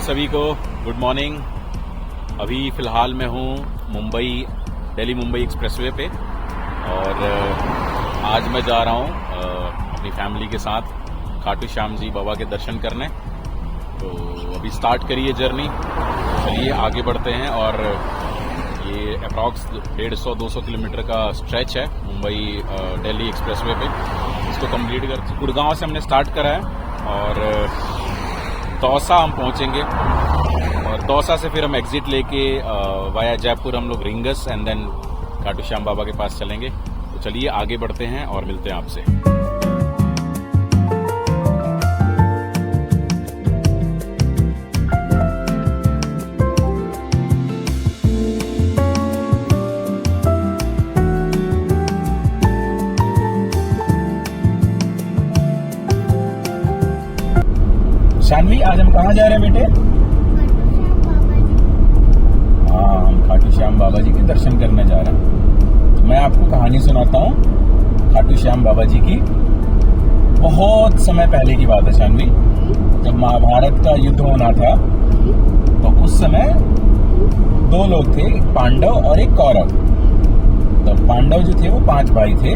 सभी को good morning. अभी फ़िलहाल मैं हूँ दिल्ली मुंबई एक्सप्रेसवे पे और आज मैं जा रहा हूँ अपनी फैमिली के साथ खाटू श्याम जी बाबा के दर्शन करने। तो अभी स्टार्ट करिए जर्नी, चलिए आगे बढ़ते हैं। और ये अप्रॉक्स 150-200 किलोमीटर का स्ट्रेच है मुंबई दिल्ली एक्सप्रेसवे पे। इसको कंप्लीट कर गुड़गांव से हमने स्टार्ट करा है और दौसा हम पहुंचेंगे और दौसा से फिर हम एग्जिट लेके वाया जयपुर हम लोग रिंगस एंड देन खाटू श्याम बाबा के पास चलेंगे। तो चलिए आगे बढ़ते हैं और मिलते हैं आपसे। शानवी, आज हम कहाँ जा रहे हैं बेटे? हाँ, हम खाटू श्याम बाबा जी के दर्शन करने जा रहे हैं। तो मैं आपको कहानी सुनाता हूँ खाटू श्याम बाबा जी की। बहुत समय पहले की बात है शानवी, जब महाभारत का युद्ध होना था तो उस समय दो लोग थे, एक पांडव और एक कौरव। तो पांडव जो थे वो 5 भाई थे,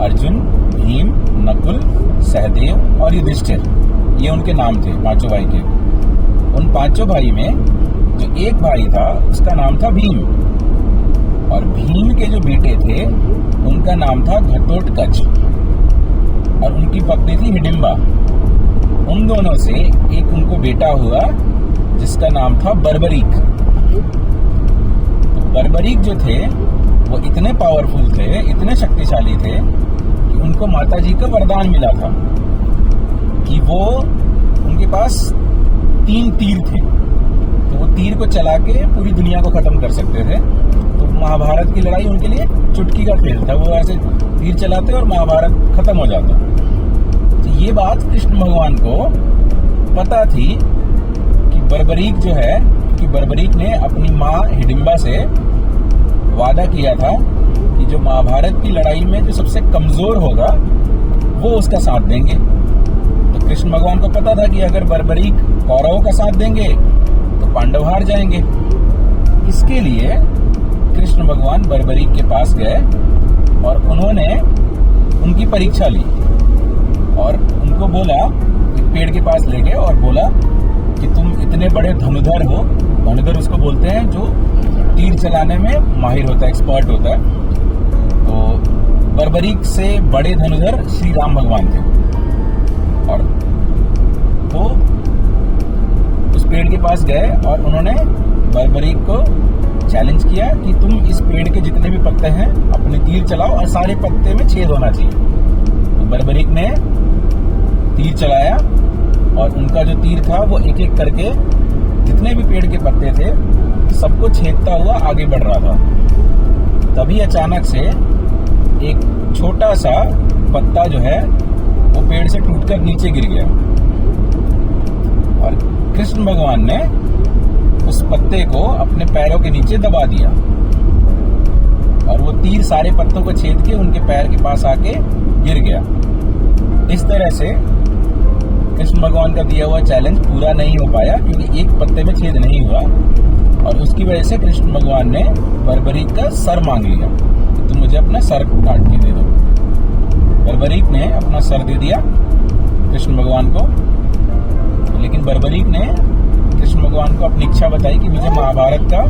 अर्जुन, भीम, नकुल, सहदेव और युधिष्ठिर। ये उनके नाम थे 5 भाई के। उन 5 भाई में जो एक भाई था उसका नाम था भीम, और भीम के जो बेटे थे उनका नाम था घटोत्कच और उनकी पत्नी थी हिडिंबा। उन दोनों से एक उनको बेटा हुआ जिसका नाम था बर्बरीक। तो बर्बरीक जो थे वो इतने पावरफुल थे, इतने शक्तिशाली थे कि उनको माता जी का वरदान मिला था कि वो उनके पास 3 तीर थे, तो वो तीर को चला के पूरी दुनिया को खत्म कर सकते थे। तो महाभारत की लड़ाई उनके लिए चुटकी का खेल था। वो ऐसे तीर चलाते और महाभारत खत्म हो जाता। तो ये बात कृष्ण भगवान को पता थी कि बर्बरीक जो है, कि बर्बरीक ने अपनी माँ हिडिंबा से वादा किया था कि जो महाभारत की लड़ाई में जो सबसे कमजोर होगा वो उसका साथ देंगे। तो कृष्ण भगवान को पता था कि अगर बर्बरीक कौरवों का साथ देंगे तो पांडव हार जाएंगे। इसके लिए कृष्ण भगवान बर्बरीक के पास गए और उन्होंने उनकी परीक्षा ली और उनको बोला, एक पेड़ के पास ले गए और बोला कि तुम इतने बड़े धनुधर हो। धनुधर उसको बोलते हैं जो तीर चलाने में माहिर होता है, एक्सपर्ट होता है। तो बर्बरीक से बड़े धनुधर श्री राम भगवान थे और वो उस पेड़ के पास गए और उन्होंने बर्बरीक को चैलेंज किया कि तुम इस पेड़ के जितने भी पत्ते हैं अपने तीर चलाओ और सारे पत्ते में छेद होना चाहिए। तो बर्बरीक ने तीर चलाया और उनका जो तीर था वो एक एक करके जितने भी पेड़ के पत्ते थे सबको छेदता हुआ आगे बढ़ रहा था। तभी अचानक से एक छोटा सा पत्ता जो है वो पेड़ से टूटकर नीचे गिर गया और कृष्ण भगवान ने उस पत्ते को अपने पैरों के नीचे दबा दिया और वो तीर सारे पत्तों को छेद के उनके पैर के पास आके गिर गया। इस तरह से कृष्ण भगवान का दिया हुआ चैलेंज पूरा नहीं हो पाया क्योंकि एक पत्ते में छेद नहीं हुआ और उसकी वजह से कृष्ण भगवान ने बर्बरीक का सर मांग लिया, तुम मुझे अपना सर काट के दे दो। बर्बरीक ने अपना सर दे दिया कृष्ण भगवान को, लेकिन बर्बरीक ने कृष्ण भगवान को अपनी इच्छा बताई कि मुझे महाभारत का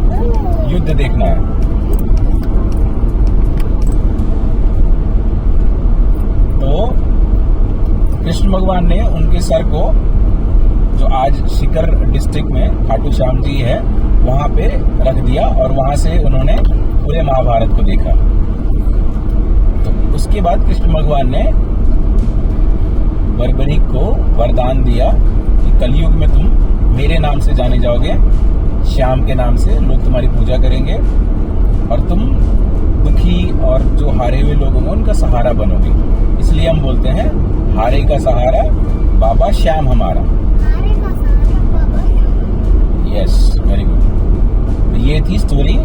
युद्ध देखना है। तो कृष्ण भगवान ने उनके सर को, जो आज सीकर डिस्ट्रिक्ट में खाटू श्याम जी है, वहां पे रख दिया और वहां से उन्होंने पूरे महाभारत को देखा। तो उसके बाद कृष्ण भगवान ने बर्बरीक को वरदान दिया कि कलयुग में तुम मेरे नाम से जाने जाओगे, श्याम के नाम से लोग तुम्हारी पूजा करेंगे और तुम दुखी और जो हारे हुए लोग होंगे उनका सहारा बनोगे। इसलिए हम बोलते हैं हारे का सहारा बाबा श्याम हमारा। Yes, very good. तो ये थी स्टोरी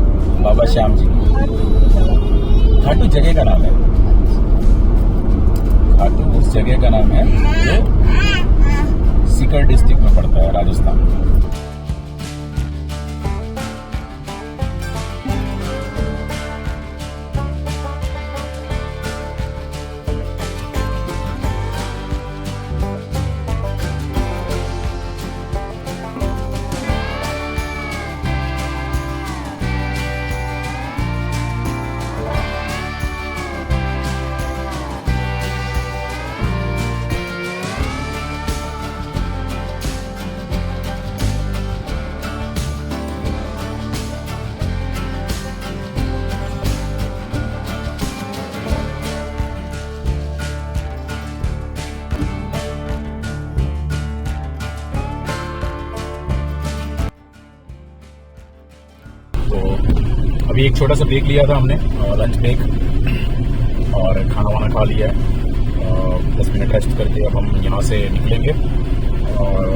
बाबा श्याम जी की। खाटू जगह का नाम है, खाटू उस जगह का नाम है जो सीकर डिस्ट्रिक्ट में पड़ता है, राजस्थान। तो अभी एक छोटा सा ब्रेक लिया था हमने, लंच ब्रेक, और खाना वाना खा लिया है। 10 मिनट रेस्ट करके अब हम यहाँ से निकलेंगे। और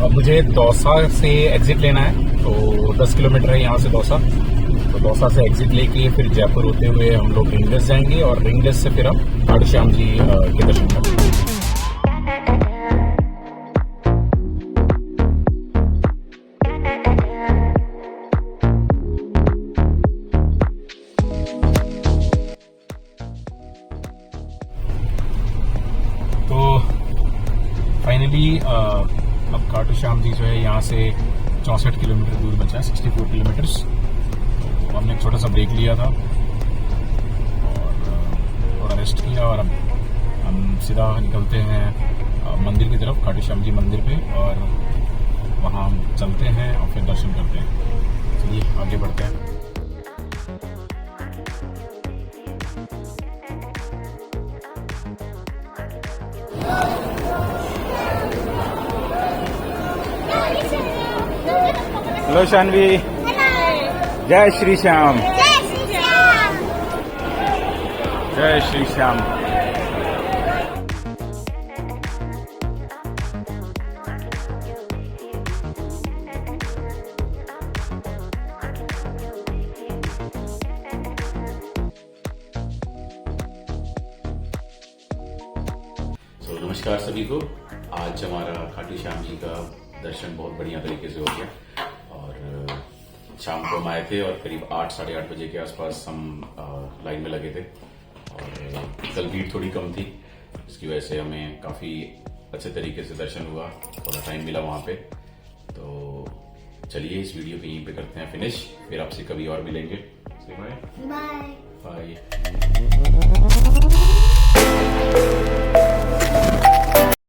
अब मुझे दौसा से एग्जिट लेना है, तो 10 किलोमीटर है यहाँ से दौसा। तो दौसा से एग्जिट लेके फिर जयपुर होते हुए हम लोग रिंगलेस जाएंगे, और रिंगलेस से फिर हम खाटू श्याम जी के दर्शन करेंगे। फाइनली अब खाटू श्याम जी जो है यहाँ से 64 किलोमीटर दूर बचा है, 64 किलोमीटर्स। तो हमने एक छोटा सा ब्रेक लिया था और थोड़ा रेस्ट किया, और अब हम सीधा निकलते हैं मंदिर की तरफ, खाटू श्याम जी मंदिर पे, और वहाँ हम चलते हैं और फिर दर्शन करते हैं। चलिए आगे बढ़ते हैं। हेलो शानवी। जय श्री श्याम। जय श्री श्याम। नमस्कार सभी को। आज हमारा खाटू श्याम जी का दर्शन बहुत बढ़िया तरीके से हो गया, और शाम को हम आए थे और करीब 8 साढ़े 8 बजे के आसपास हम लाइन में लगे थे, और कल भीड़ थोड़ी कम थी, इसकी वजह से हमें काफ़ी अच्छे तरीके से दर्शन हुआ, थोड़ा टाइम मिला वहाँ पे। तो चलिए इस वीडियो को यहीं पे करते हैं फिनिश, फिर आपसे कभी और मिलेंगे। Bye bye.